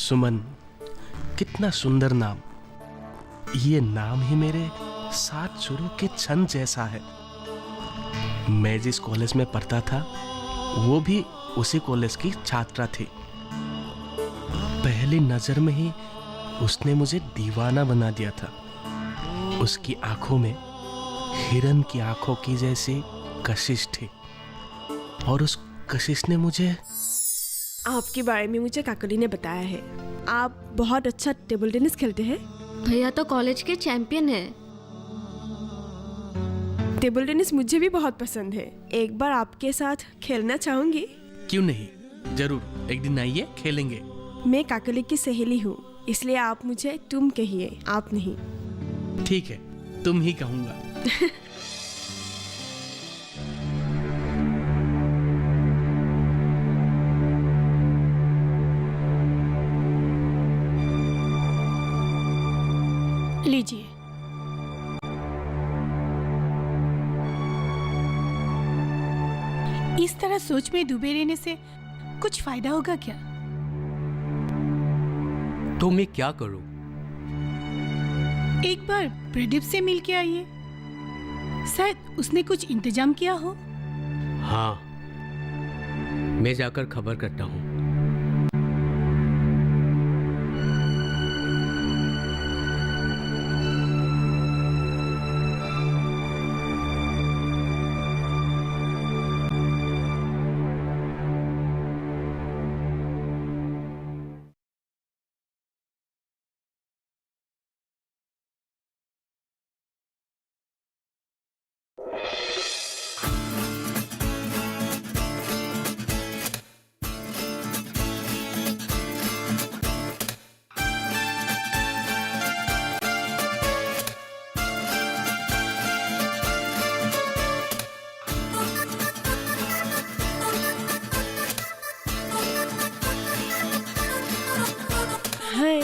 सुमन, कितना सुंदर नाम। ये नाम ही मेरे साथ शुरू के क्षण जैसा है। मैं जिस कॉलेज में पढ़ता था वो भी उसी कॉलेज की छात्रा थी। पहली नजर में ही उसने मुझे दीवाना बना दिया था। उसकी आंखों में हिरन की आंखों की जैसी कशिश थी और उस कशिश ने मुझे आपके बारे में मुझे काकली ने बताया है। आप बहुत अच्छा टेबल टेनिस खेलते हैं। भैया तो कॉलेज के चैंपियन है। टेबल टेनिस मुझे भी बहुत पसंद है। एक बार आपके साथ खेलना चाहूंगी। क्यों नहीं, जरूर, एक दिन आइए, खेलेंगे। मैं काकली की सहेली हूँ, इसलिए आप मुझे तुम कहिए, आप नहीं। ठीक है, तुम ही कहूंगा। लीजिए। इस तरह सोच में डूबे रहने से कुछ फायदा होगा क्या? तो मैं क्या करूं? एक बार प्रदीप से मिल के आइए, शायद उसने कुछ इंतजाम किया हो। हाँ, मैं जाकर खबर करता हूं। हाय।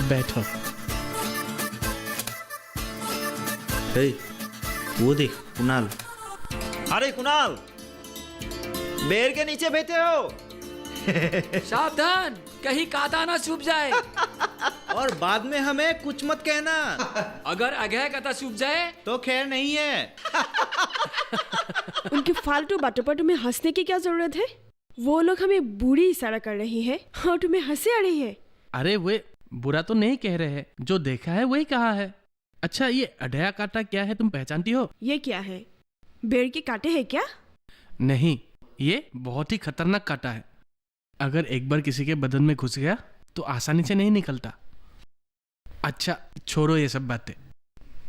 बैठो। हे, वो देख कुणाल। अरे कुणाल, बेर के नीचे बैठे हो। सावधान, कहीं कांटा ना चुभ जाए। और बाद में हमें कुछ मत कहना। अगर अगह कांटा चुभ जाए तो खैर नहीं है। उनकी फालतू बातों पर तुम्हें हंसने की क्या जरूरत है? वो लोग हमें बुरी इशारा कर रही है और तुम्हें हंसी आ रही है। अरे वे बुरा तो नहीं कह रहे हैं, जो देखा है वही कहा है। अच्छा, ये अढ़या कांटा क्या है, तुम पहचानती हो? ये क्या है? बेर के कांटे हैं क्या? नहीं, ये बहुत ही खतरनाक कांटा है। अगर एक बार किसी के बदन में घुस गया तो आसानी से नहीं निकलता। अच्छा, छोड़ो ये सब बातें।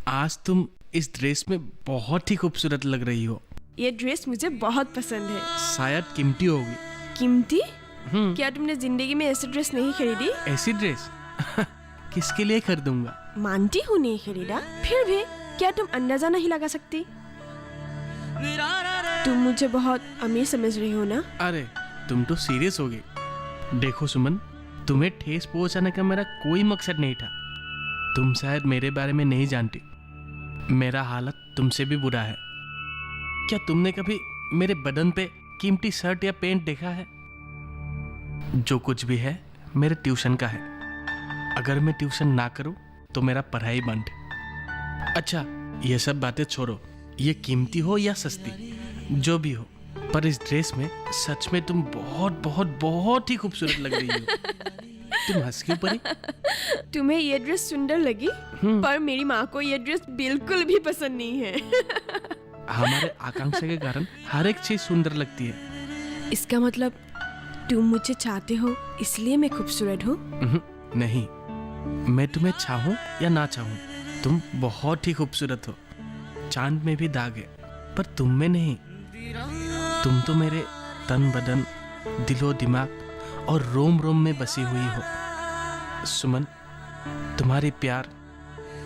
आज तुम इस ड्रेस में बहुत ही खूबसूरत लग रही हो। ये ड्रेस मुझे बहुत पसंद है। शायद कीमती होगी। कीमती? क्या तुमने जिंदगी में ऐसी ड्रेस नहीं खरीदी? ऐसी ड्रेस किसके लिए खरीदूंगा? मानती हूँ नहीं खरीदा, फिर भी क्या तुम अंदाजा नहीं लगा सकती? तुम मुझे बहुत अमीर समझ रही हो ना? अरे तुम तो सीरियस हो गई। देखो सुमन, तुम्हें ठेस पहुंचाने का मेरा कोई मकसद नहीं था। तुम शायद मेरे बारे में नहीं जानती। मेरा हालत तुमसे भी बुरा है। क्या तुमने कभी मेरे बदन पे कीमती शर्ट या पैंट देखा है? जो कुछ भी है मेरे ट्यूशन का है। अगर मैं ट्यूशन ना करूं तो मेरा पढ़ाई बंद। अच्छा, ये सब बातें छोड़ो। ये कीमती हो या सस्ती, जो भी हो, पर इस ड्रेस में सच में तुम बहुत बहुत बहुत ही खूबसूरत लग रही हो। तुम हंस क्यों पड़ी? तुम्हें ये ड्रेस सुंदर लगी, पर मेरी माँ को ये ड्रेस बिल्कुल भी पसंद नहीं है। हमारे आकांक्षा के कारण हर एक चीज सुंदर लगती है। इसका मतलब तुम मुझे चाहते हो इसलिए मैं खूबसूरत हूँ? नहीं, मैं तुम्हें चाहूं या ना चाहूं, तुम बहुत ही खूबसूरत हो। चांद में भी दाग है, पर तुम में नहीं। तुम तो मेरे तन बदन, दिलो दिमाग और रोम रोम में बसी हुई हो। सुमन, तुम्हारी प्यार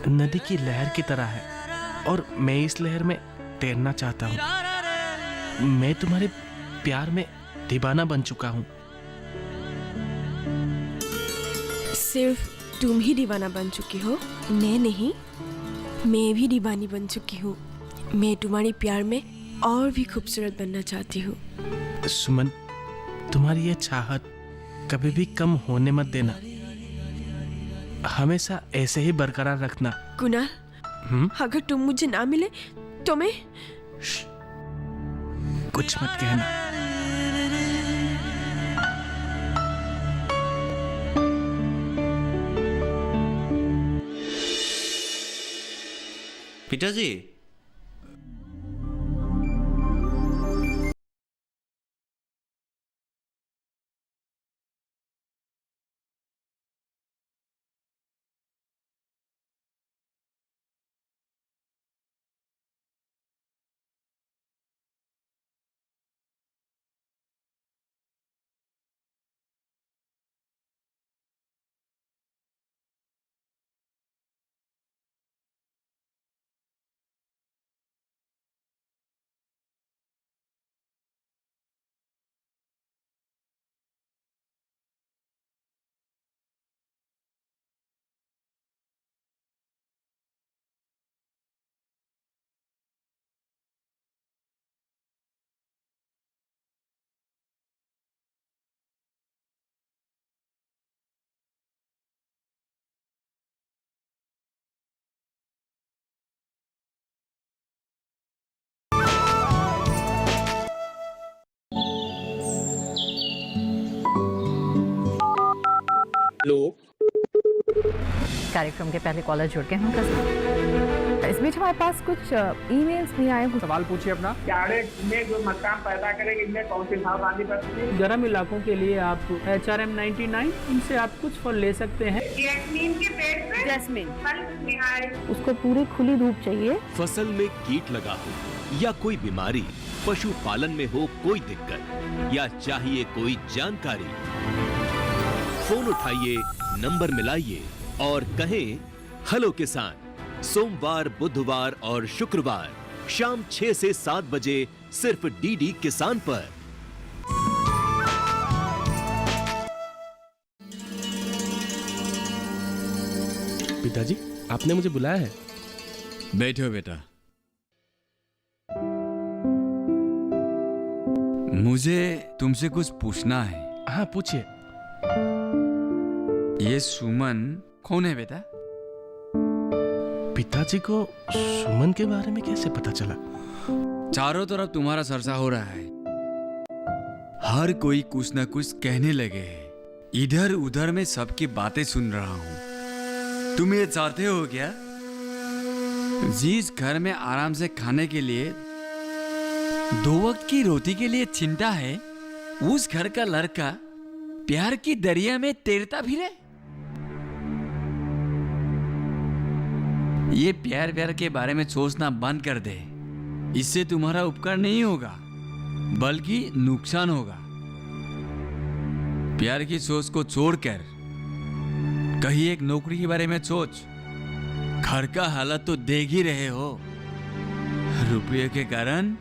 नदी की लहर की तरह है और मैं इस लहर में तैरना चाहता हूँ। मैं तुम्हारे प्यार में दीवाना बन चुका हूँ। सिर्फ तुम ही दीवाना बन चुकी हो, मैं नहीं। मैं भी दीवानी बन चुकी हूँ। मैं तुम्हारी प्यार में और भी खूबसूरत बनना चाहती हूँ। सुमन, तुम्हारी ये चाहत कभी भी कम होने मत देना, हमेशा ऐसे ही बरकरार रखना। कुणाल, अगर तुम मुझे ना मिले तो मैं कुछ मत कहना। पिताजी, कार्यक्रम के पहले कॉलर जुड़ गए हैं कसम। इस बीच हमारे पास कुछ ईमेल्स भी आए हैं। सवाल पूछिए अपना। में जो मकान पैदा करेंगे इनमें कौन सी सावधानी बरतनी है? गर्म इलाकों के लिए आप HRM 99 इनसे आप कुछ फल ले सकते हैं। जैस्मीन के पेड़ पे जैस्मिन, फल उसको पूरी खुली धूप चाहिए। फसल में कीट लगा हो या कोई बीमारी, पशुपालन में हो कोई दिक्कत या चाहिए कोई जानकारी, फोन उठाइए, नंबर मिलाइए और कहें हेलो किसान। सोमवार, बुधवार और शुक्रवार शाम 6 से 7 बजे सिर्फ डीडी किसान पर। पिताजी, आपने मुझे बुलाया है? बैठो बेटा। मुझे तुमसे कुछ पूछना है। हाँ, पूछिए। ये सुमन कौन है बेटा? पिताजी को सुमन के बारे में कैसे पता चला? चारों तरफ तुम्हारा चर्चा हो रहा है, हर कोई कुछ न कुछ कहने लगे हैं। इधर उधर में सबकी बातें सुन रहा हूं। तुम ये चाहते हो क्या? जिस घर में आराम से खाने के लिए 2 वक्त की रोटी के लिए चिंता है, उस घर का लड़का प्यार की दरिया में तैरता फिरे? ये प्यार के बारे में सोचना बंद कर दे। इससे तुम्हारा उपकार नहीं होगा बल्कि नुकसान होगा। प्यार की सोच को छोड़कर कहीं एक नौकरी के बारे में सोच। घर का हालत तो देख ही रहे हो। रुपये के कारण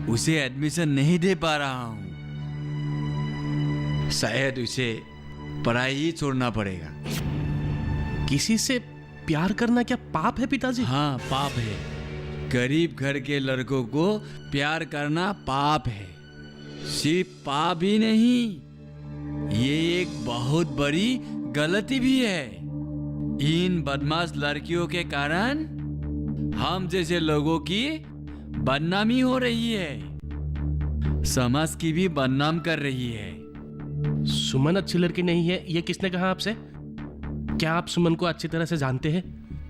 उसे एडमिशन नहीं दे पा रहा हूं। शायद उसे पढ़ाई ही छोड़ना पड़ेगा। किसी से प्यार करना क्या पाप है पिताजी? हाँ, पाप है। गरीब घर के लड़कों को प्यार करना पाप है। सिर्फ पाप ही नहीं, ये एक बहुत बड़ी गलती भी है। इन बदमाश लड़कियों के कारण हम जैसे लोगों की बदनामी हो रही है, समाज की भी बदनाम कर रही है। सुमन अच्छी लड़की नहीं है, ये किसने कहा आपसे? क्या आप सुमन को अच्छी तरह से जानते हैं?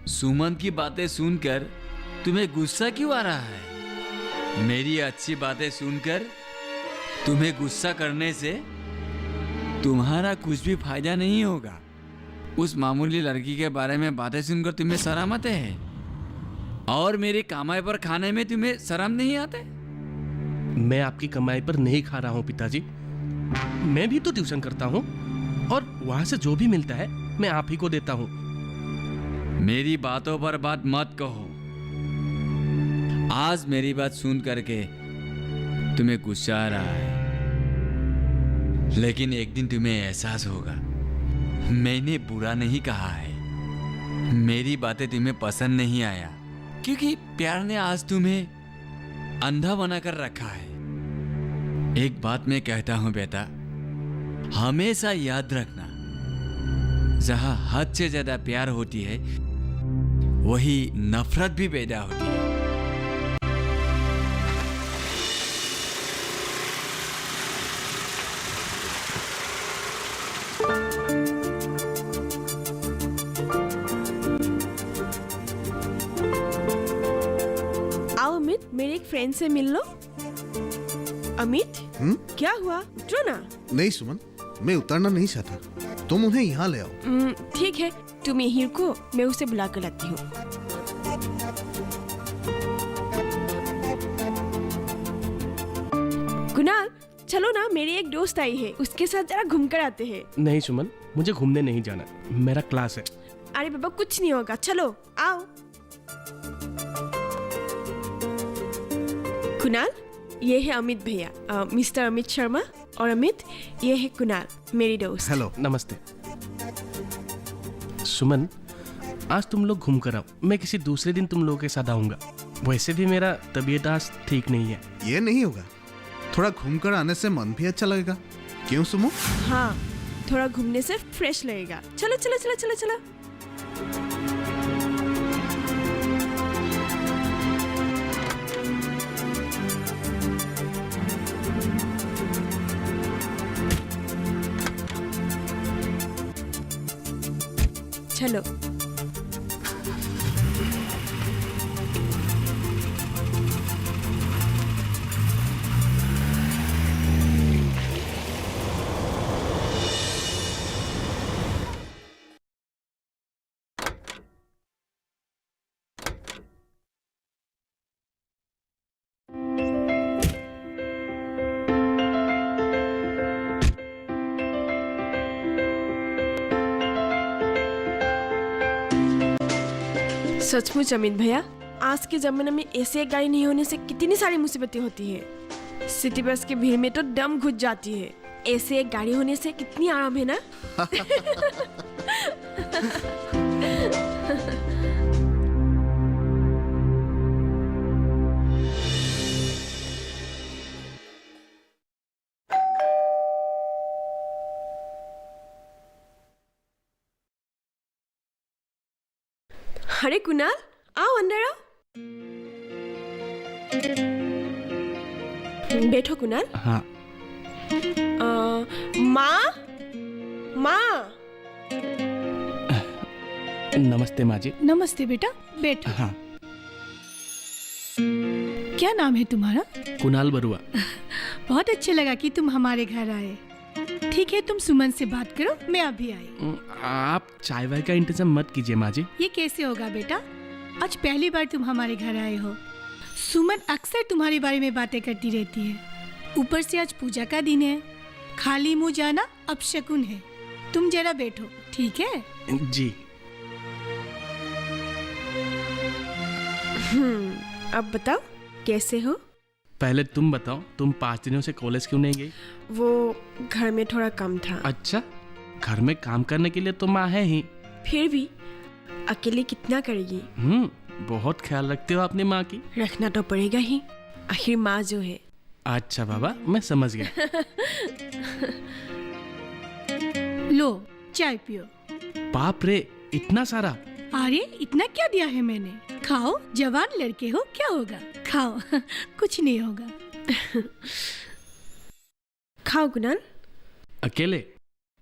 सुमन की बातें सुनकर तुम्हें गुस्सा क्यों आ रहा है? मेरी अच्छी बातें सुनकर तुम्हें गुस्सा करने से तुम्हारा कुछ भी फायदा नहीं होगा। उस मामूली लड़की के बारे में बातें सुनकर तुम्हें शर्म आते है और मेरी कमाई पर खाने में तुम्हें शर्म नहीं आते? मैं आपकी कमाई पर नहीं खा रहा हूँ पिताजी। मैं भी तो ट्यूशन करता हूँ और वहां से जो भी मिलता है मैं आप ही को देता हूँ। मेरी बातों पर बात मत कहो। आज मेरी बात सुन करके तुम्हें गुस्सा आ रहा है, लेकिन एक दिन तुम्हें एहसास होगा मैंने बुरा नहीं कहा है। मेरी बातें तुम्हें पसंद नहीं आया क्योंकि प्यार ने आज तुम्हें अंधा बनाकर रखा है। एक बात मैं कहता हूं बेटा, हमेशा याद रखना, जहाँ हद से ज्यादा प्यार होती है वही नफरत भी पैदा होती है। आओ अमित, मेरे एक फ्रेंड से मिल लो। अमित, क्या हुआ? उतरो ना। नहीं सुमन, मैं उतरना नहीं चाहता, तुम उन्हें यहाँ ले आओ। ठीक है, तुम यहीं रुको, मैं उसे बुला कर लाती हूँ। कुणाल, चलो ना, मेरी एक दोस्त आई है, उसके साथ जरा घूम कर आते हैं। नहीं सुमन, मुझे घूमने नहीं जाना, मेरा क्लास है। अरे बाबा, कुछ नहीं होगा, चलो आओ। कुणाल, ये है अमित भैया, मिस्टर अमित शर्मा, और अमित, ये है कुणाल, मेरी दोस्त। हेलो। नमस्ते। सुमन, आज तुम लोग घूम कर आओ, मैं किसी दूसरे दिन तुम लोगों के साथ आऊंगा। वैसे भी मेरा तबीयत आज ठीक नहीं है। ये नहीं होगा, थोड़ा घूम कर आने से मन भी अच्छा लगेगा, क्यों सुमो? हाँ, थोड़ा घूमने से फ्रेश लगेगा। चलो चलो चलो चलो चलो। चलो। सचमुच अमित भैया, आज के जमाने में ऐसे एक गाड़ी नहीं होने से कितनी सारी मुसीबतें होती है। सिटी बस की भीड़ में तो दम घुट जाती है, ऐसे एक गाड़ी होने से कितनी आराम है ना। अरे कुणाल, आओ अंदर आओ। बैठो कुणाल। हाँ। माँ, माँ। नमस्ते माँ जी। नमस्ते बेटा, बैठो। हाँ। क्या नाम है तुम्हारा? कुणाल बरुआ। बहुत अच्छा लगा कि तुम हमारे घर आए। ठीक है, तुम सुमन से बात करो, मैं अभी आई। आप चाय वाय का इंतजाम मत कीजिए माँ जी। ये कैसे होगा बेटा, आज पहली बार तुम हमारे घर आए हो। सुमन अक्सर तुम्हारे बारे में बातें करती रहती है, ऊपर से आज पूजा का दिन है, खाली मुंह जाना अपशकुन है। तुम जरा बैठो, ठीक है? जी। अब बताओ कैसे हो? पहले तुम बताओ, तुम 5 दिनों से कॉलेज क्यों नहीं गई? वो घर में थोड़ा काम था। अच्छा, घर में काम करने के लिए तो माँ है ही। फिर भी अकेले कितना करेगी? बहुत ख्याल रखते हो अपनी माँ की। रखना तो पड़ेगा ही, आखिर माँ जो है। अच्छा बाबा, मैं समझ गया। लो चाय पियो। बाप रे, इतना सारा? अरे इतना क्या दिया है मैंने, खाओ, जवान लड़के हो, क्या होगा, खाओ। कुछ नहीं होगा। खाओ कुणाल। अकेले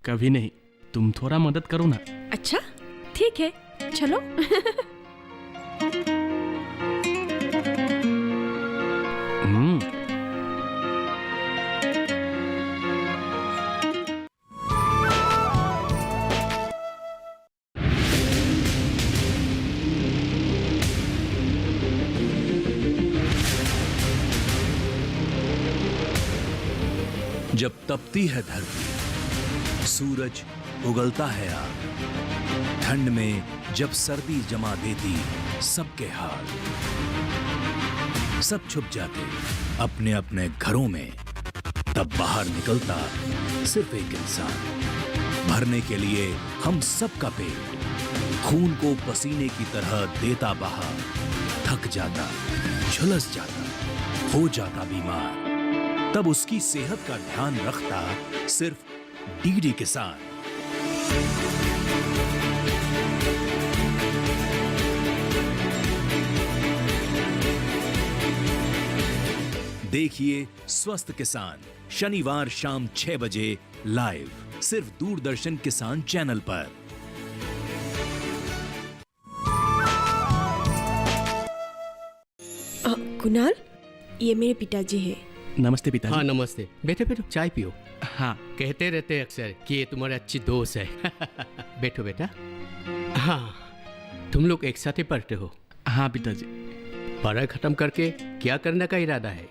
कभी नहीं, तुम थोड़ा मदद करो ना। अच्छा ठीक है, चलो। जब तपती है धरती, सूरज उगलता है आग, ठंड में जब सर्दी जमा देती सबके हाल, सब छुप जाते अपने अपने घरों में, तब बाहर निकलता सिर्फ एक इंसान, भरने के लिए हम सबका पेट, खून को पसीने की तरह देता बहा, थक जाता, झुलस जाता, हो जाता बीमार, तब उसकी सेहत का ध्यान रखता सिर्फ डीडी किसान। देखिए स्वस्थ किसान शनिवार शाम 6 बजे लाइव सिर्फ दूरदर्शन किसान चैनल पर। कुणाल, ये मेरे पिताजी है। नमस्ते पिताजी। हाँ नमस्ते। बैठो बैठो, चाय पियो। हाँ। कहते रहते हैं अक्सर कि ये तुम्हारे अच्छी दोस्त है। बैठो बेटा। हाँ, तुम लोग एक साथ ही पढ़ते हो? हाँ पिताजी। पढ़ाई खत्म करके क्या करने का इरादा है?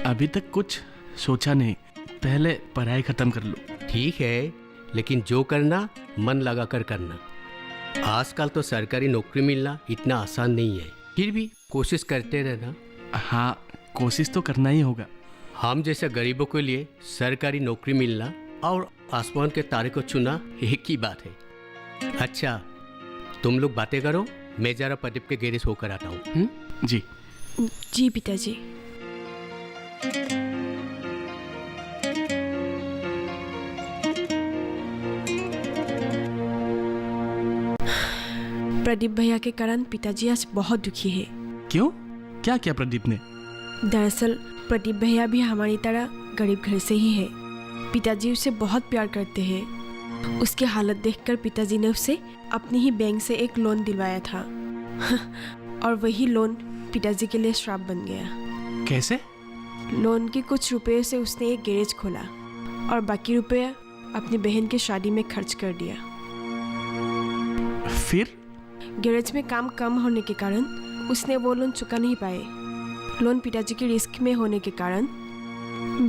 अभी तक कुछ सोचा नहीं, पहले पढ़ाई खत्म कर लो। ठीक है, लेकिन जो करना मन लगा कर करना। आजकल तो सरकारी नौकरी मिलना इतना आसान नहीं है, फिर भी कोशिश करते रहना। हाँ, कोशिश तो करना ही होगा। हम जैसे गरीबों के लिए सरकारी नौकरी मिलना और आसमान के तारे को छूना एक ही बात है। अच्छा, तुम लोग बातें करो, मैं जरा प्रदीप के गैरेज होकर आता हूँ। जी जी पिताजी। प्रदीप भैया के कारण पिताजी आज बहुत दुखी है। क्यों? क्या किया प्रदीप ने? दरअसल प्रदीप भैया भी हमारी तरह गरीब घर से ही है। पिताजी उसे बहुत प्यार करते हैं। उसकी हालत देखकर पिताजी ने उसे अपनी ही बैंक से एक लोन दिलवाया था। और वही लोन पिताजी के लिए श्राप बन गया। कैसे? लोन के कुछ रुपए से उसने एक गैरेज खोला और बाकी रुपया अपनी बहन की शादी में खर्च कर दिया। फिर? गैरेज में काम कम होने के कारण उसने वो लोन चुका नहीं पाए। लोन पिताजी के रिस्क में होने के कारण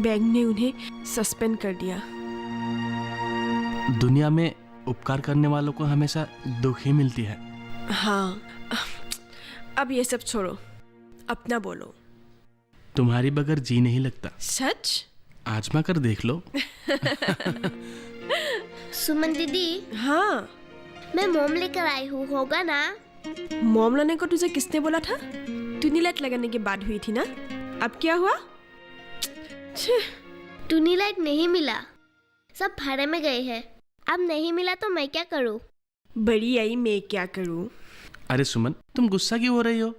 बैंक ने उन्हें सस्पेंड कर दिया। दुनिया में उपकार करने वालों को हमेशा दुख ही मिलती है। हाँ, अब ये सब छोड़ो, अपना बोलो। तुम्हारी बगैर जी नहीं लगता। सच? आजमा कर देख लो। सुमन दीदी। हाँ, मैं मोम लेकर आई हूँ, होगा ना? मोम लाने को तुझे किसने बोला था? ट्यूबलाइट लगाने के बाद हुई थी ना? अब क्या हुआ? ट्यूबलाइट नहीं मिला, सब भाड़े में गए हैं। अब नहीं मिला तो मैं क्या करूँ? बड़ी आई, मैं क्या करूँ? अरे सुमन, तुम गुस्सा क्यों हो रही हो?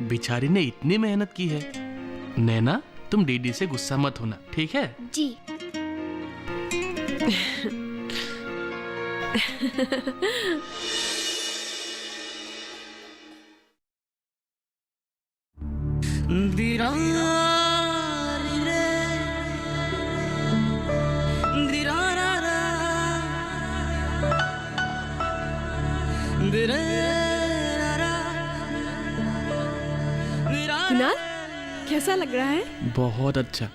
बेचारी ने इतनी मेहनत की है। नैना, तुम डीडी से गुस्सा मत होना, ठीक है? जी। कुणाल, कैसा लग रहा है? बहुत अच्छा।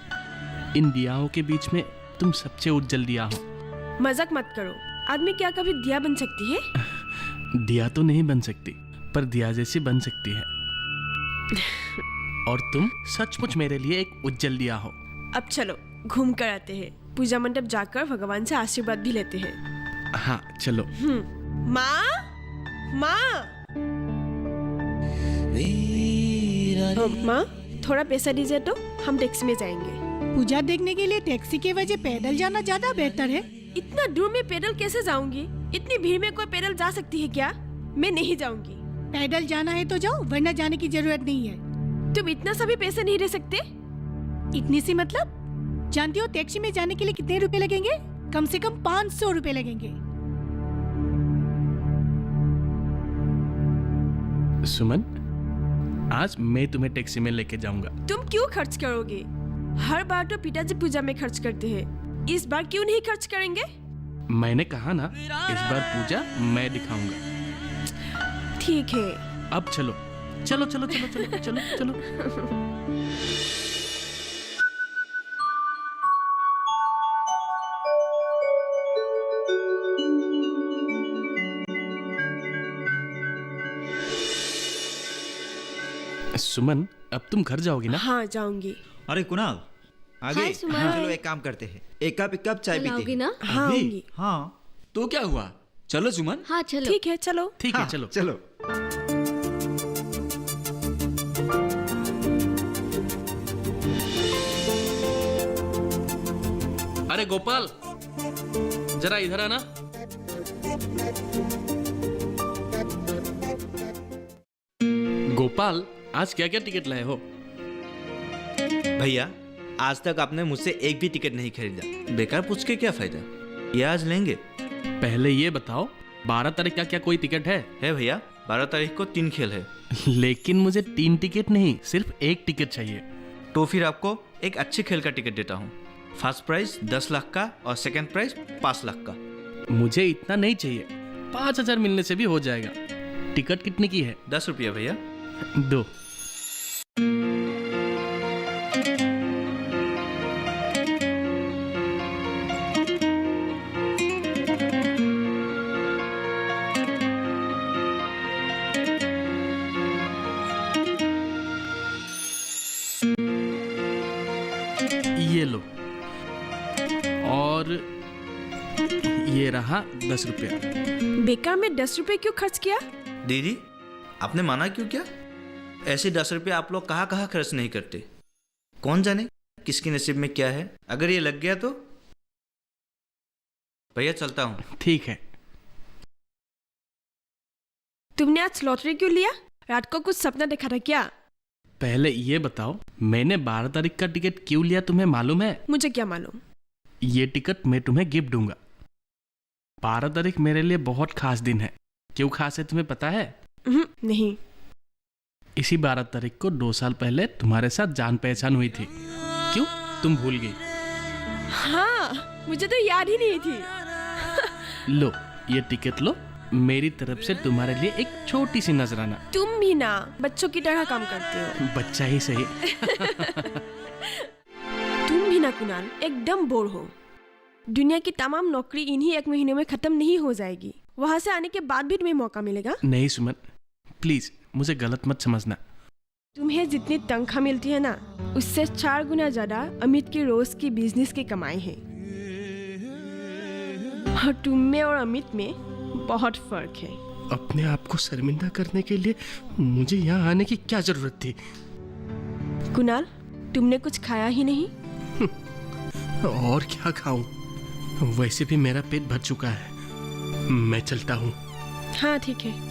इन दियाओं के बीच में तुम सबसे उज्जवल दिया हो। मजाक मत करो। आदमी क्या कभी दिया बन सकती है? दिया तो नहीं बन सकती, पर दिया जैसी बन सकती है। और तुम सचमुच मेरे लिए एक उज्जवल दिया हो। अब चलो घूम कर आते हैं। पूजा मंडप जाकर भगवान से आशीर्वाद भी लेते हैं। हाँ चलो। माँ, माँ, माँ, थोड़ा पैसा दीजिए तो हम टैक्सी में जाएंगे। पूजा देखने के लिए टैक्सी के वजह पैदल जाना ज्यादा बेहतर है। इतना दूर में पैदल कैसे जाऊंगी? इतनी भीड़ में कोई पैदल जा सकती है क्या? मैं नहीं जाऊंगी। पैदल जाना है तो जाओ, वरना जाने की जरूरत नहीं है। तुम इतना सा भी पैसे नहीं दे सकते? इतनी सी मतलब? जानती हो टैक्सी में जाने के लिए कितने रुपए लगेंगे? कम से कम 500 रुपए लगेंगे। सुमन, आज मैं तुम्हें टैक्सी में लेके जाऊंगा। तुम क्यों खर्च करोगे? हर बार तो पिताजी पूजा में खर्च करते हैं, इस बार क्यों नहीं खर्च करेंगे? मैंने कहा ना, इस बार पूजा मैं दिखाऊंगा। ठीक है। अब चलो चलो चलो चलो चलो चलो चलो। सुमन, अब तुम घर जाओगी ना? हाँ जाऊंगी। अरे कुणाल, आगे। हाय सुमन। हाँ, चलो एक काम करते हैं, एक कप चाय पीते लाओगी हैं। ना? हाँ आऊंगी। हाँ तो क्या हुआ? चलो सुमन। हाँ चलो। ठीक है, चलो। ठीक है, हाँ, चलो चलो। अरे गोपाल, जरा इधर आना। गोपाल, आज क्या क्या टिकट लाए हो? भैया, आज तक आपने मुझसे एक भी टिकट नहीं खरीदा। बेकार पूछ के क्या फायदा, ये आज लेंगे। पहले ये बताओ 12 तारीख का क्या कोई टिकट है? है भैया, 12 तारीख को 3 खेल है। लेकिन मुझे 3 टिकट नहीं, सिर्फ 1 टिकट चाहिए। तो फिर आपको एक अच्छे खेल का टिकट देता हूँ। फर्स्ट प्राइज 10 लाख का और सेकंड प्राइज 5 लाख का। मुझे इतना नहीं चाहिए, 5,000 मिलने से भी हो जाएगा। टिकट कितने की है? 10 रुपया भैया। दो। ये लो, और ये रहा 10 रुपया। बेकार में 10 रुपए क्यों खर्च किया? दीदी, आपने माना क्यों क्या? ऐसे 10 रुपये आप लोग कहाँ कहाँ खर्च नहीं करते। कौन जाने किसके नसीब में क्या है। अगर ये लग गया तो भैया चलता हूँ। ठीक है। तुमने आज लॉटरी क्यों लिया? रात को कुछ सपना देखा था क्या? पहले ये बताओ, मैंने 12 तारीख का टिकट क्यों लिया, तुम्हें मालूम है? मुझे क्या मालूम। ये टिकट मैं तुम्हें गिफ्ट दूंगा। 12 तारीख मेरे लिए बहुत खास दिन है। क्यों खास है तुम्हें पता है? नहीं। इसी 12 तारीख को 2 साल पहले तुम्हारे साथ जान पहचान हुई थी। क्यों, तुम भूल गई? हाँ, मुझे तो याद ही नहीं थी। लो, ये टिकट लो। मेरी तरफ से तुम्हारे लिए एक छोटी सी नजराना। तुम भी ना बच्चों की तरह काम करते हो। बच्चा ही सही। तुम भी ना कुणाल, एकदम बोर हो। दुनिया की तमाम नौकरी इन्हीं 1 महीने में खत्म नहीं हो जाएगी। वहाँ से आने के बाद भी तुम्हें मौका मिलेगा। नहीं सुमन, प्लीज मुझे गलत मत समझना। तुम्हें जितनी तनख्वाह मिलती है ना, उससे 4 गुना ज्यादा अमित की रोज की बिजनेस की कमाई है। और तुम में और अमित में बहुत फर्क है। अपने आप को शर्मिंदा करने के लिए मुझे यहाँ आने की क्या जरूरत थी? कुणाल, तुमने कुछ खाया ही नहीं। और क्या खाऊं? वैसे भी मेरा पेट भर चुका है। मैं चलता हूँ। हाँ ठीक है।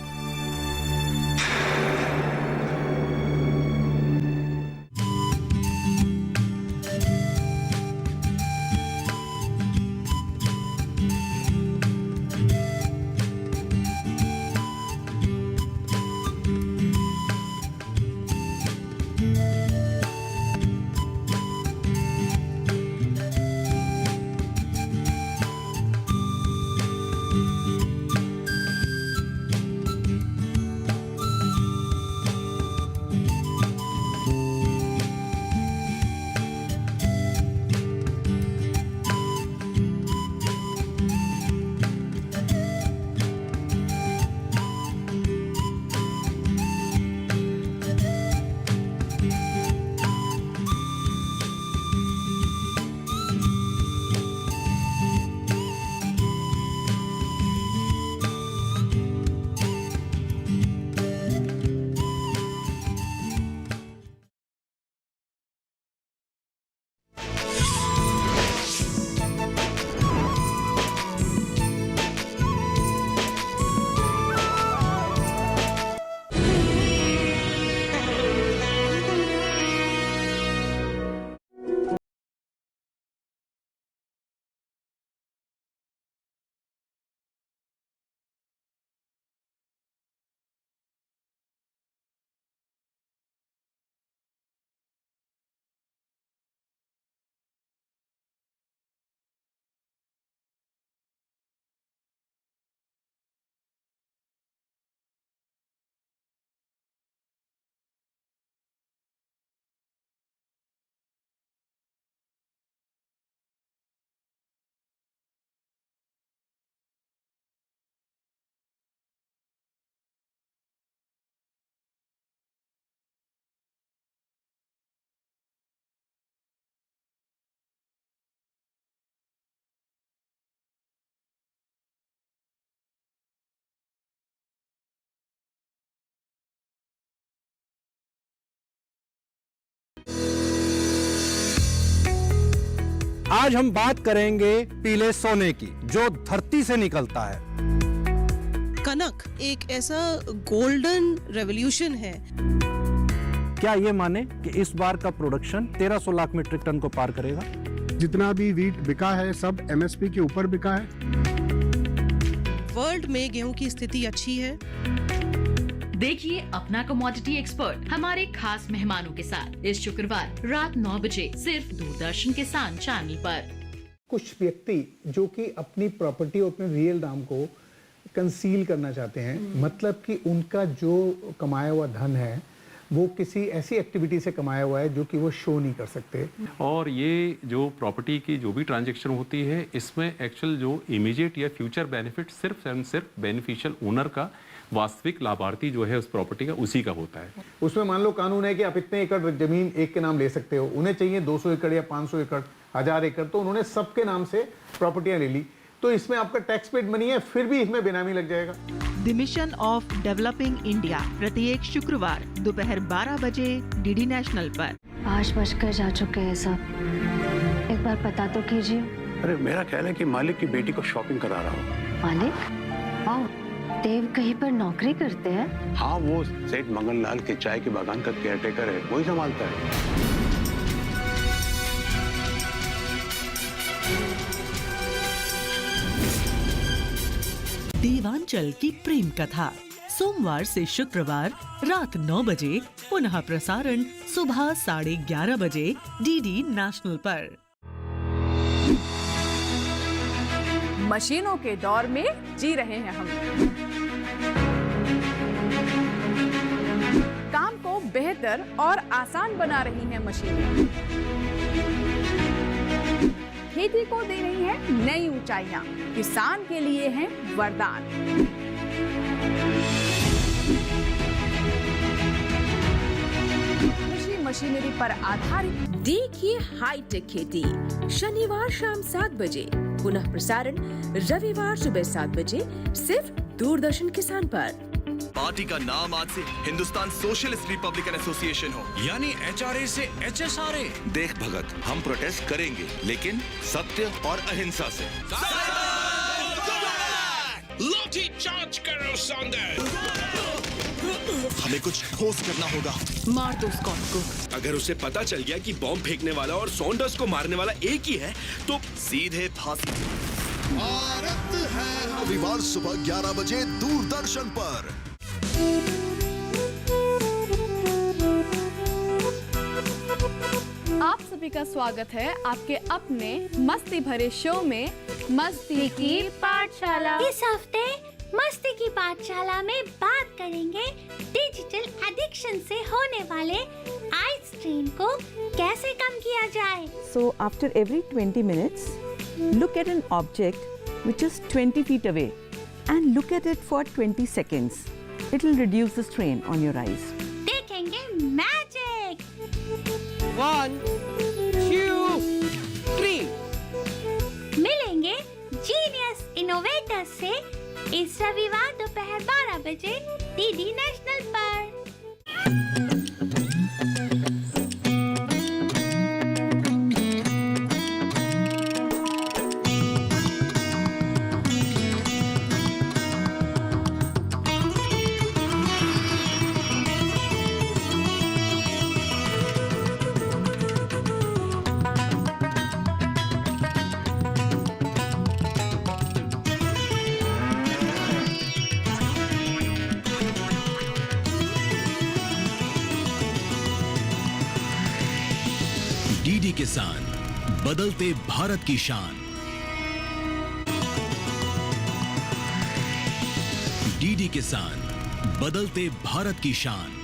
आज हम बात करेंगे पीले सोने की, जो धरती से निकलता है। कनक एक ऐसा गोल्डन रेवोल्यूशन है। क्या ये माने कि इस बार का प्रोडक्शन 1300 लाख मीट्रिक टन को पार करेगा? जितना भी वीट बिका है सब एमएसपी के ऊपर बिका है। वर्ल्ड में गेहूं की स्थिति अच्छी है। देखिए अपना कमोडिटी एक्सपर्ट हमारे खास मेहमानों के साथ इस शुक्रवार रात 9 बजे सिर्फ दूरदर्शन किसान चैनल पर। कुछ व्यक्ति जो कि अपनी प्रॉपर्टी और अपने रियल नाम को कंसील करना चाहते हैं, मतलब कि उनका जो कमाया हुआ धन है वो किसी ऐसी एक्टिविटी से कमाया हुआ है जो कि वो शो नहीं कर सकते। और ये जो प्रॉपर्टी की जो भी ट्रांजैक्शन होती है, इसमें एक्चुअल जो इमीडिएट या फ्यूचर बेनिफिट सिर्फ एंड सिर्फ बेनिफिशियल ओनर का, वास्तविक लाभार्थी जो है उस प्रॉपर्टी का, उसी का होता है। उसमें मान लो कानून है कि आप इतने एकड़ जमीन एक के नाम ले सकते हो, उन्हें चाहिए 200 एकड़ या 500 एकड़, 1000 एकड़, तो उन्होंने सबके नाम से प्रॉपर्टियां ले ली, तो इसमें आपका टैक्स पेड मनी है, फिर भी इसमें बेनामी लग जाएगा। The mission of developing India प्रत्येक शुक्रवार दोपहर 12 बजे डीडी नेशनल पर। 5 बजकर जा चुके हैं सब, एक बार पता तो कीजिए। अरे मेरा ख्याल है कि मालिक की बेटी को शॉपिंग करा रहा हूँ। मालिक? वाह, देव कहीं पर नौकरी करते हैं? हाँ, वो सेठ मंगललाल के चाय के बागान का केयरटेकर है, वही संभालता है। देवांचल की प्रेम कथा सोमवार से शुक्रवार रात 9 बजे, पुनः प्रसारण सुबह 11:30 बजे डीडी नेशनल पर। मशीनों के दौर में जी रहे हैं हम। काम को बेहतर और आसान बना रही हैं मशीनें। खेती को दे रही है नई ऊंचाइयां, किसान के लिए है वरदान। कृषि मशीनरी पर आधारित देखिए हाईटेक खेती शनिवार शाम 7 बजे, पुनः प्रसारण रविवार सुबह 7 बजे, सिर्फ दूरदर्शन किसान पर। पार्टी का नाम आज से हिंदुस्तान सोशलिस्ट रिपब्लिकन एसोसिएशन हो, यानी HRA से HSRA। देख भगत, हम प्रोटेस्ट करेंगे लेकिन सत्य और अहिंसा से। लाठी चार्ज करो सौंदर्य। हमें कुछ ठोस करना होगा। मार दो स्कॉट को। अगर उसे पता चल गया कि बॉम्ब फेंकने वाला और सॉन्डर्स को मारने वाला एक ही है तो सीधे फांसी। भारत है रविवार सुबह 11 बजे दूरदर्शन पर। आप सभी का स्वागत है आपके अपने मस्ती भरे शो में मस्ती की पाठशाला। इस हफ्ते मस्ती की पाठशाला में बात करेंगे डिजिटल एडिक्शन से होने वाले आई स्ट्रेन को कैसे कम किया जाए। So after every 20 minutes, look at an object which is 20 feet away and look at it for 20 seconds. It will reduce the strain on your eyes. देखेंगे मैजिक। 1, 2, 3। मिलेंगे genius innovators से इस रविवार दोपहर 12 बजे डीडी नेशनल पर। DD किसान, बदलते भारत की शान। डीडी किसान, बदलते भारत की शान।